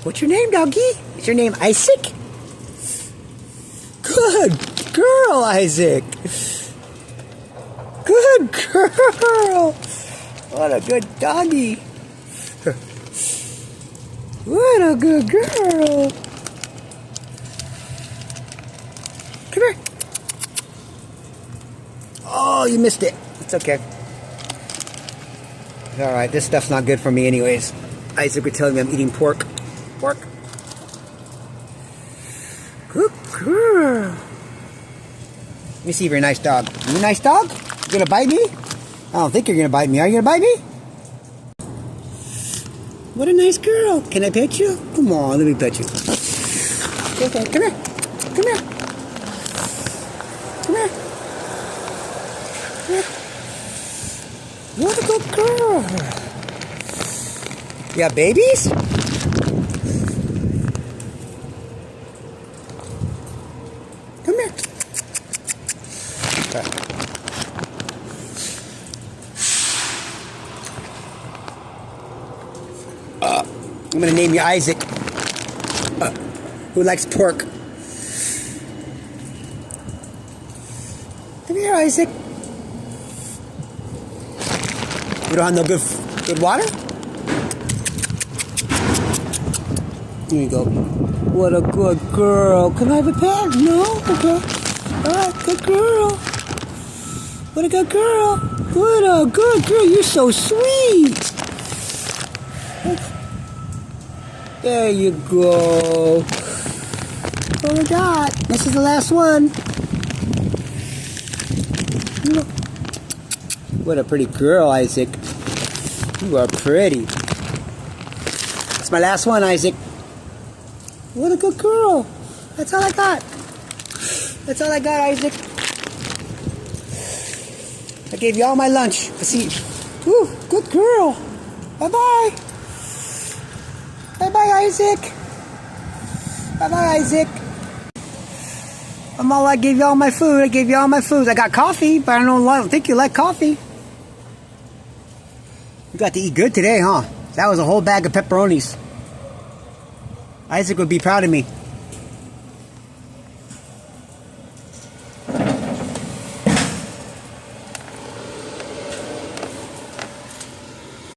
What's your name, doggy? Is your name Isaac? Good girl, Isaac. Good girl. What a good doggy. What a good girl. Come here. Oh, you missed it. It's okay. Alright, this stuff's not good for me anyways. Isaac would tell me I'm eating pork. Pork. Good girl. Let me see if you're a nice dog. You a nice dog? You gonna bite me? I don't think you're gonna bite me. Are you gonna bite me? What a nice girl. Can I pet you? Come on, let me pet you. Okay, come here. Come here. Come here. Come here. What a good girl. You got babies? Come here. Okay. I'm gonna name you Isaac. Who likes pork? Come here, Isaac. You don't have no good water? Here you go. What a good girl. Can I have a pet? No? Okay. Alright, good girl. What a good girl. What a good girl. You're so sweet. There you go. What we got? This is the last one. What a pretty girl, Isaac. You are pretty. That's my last one, Isaac. What a good girl. That's all I got. That's all I got, Isaac. I gave you all my lunch. Let's see. Woo, good girl. Bye-bye. Bye-bye, Isaac. Bye-bye, Isaac. I gave you all my food. I gave you all my food. I got coffee, but I don't think you like coffee. You got to eat good today, huh? That was a whole bag of pepperonis. Isaac would be proud of me.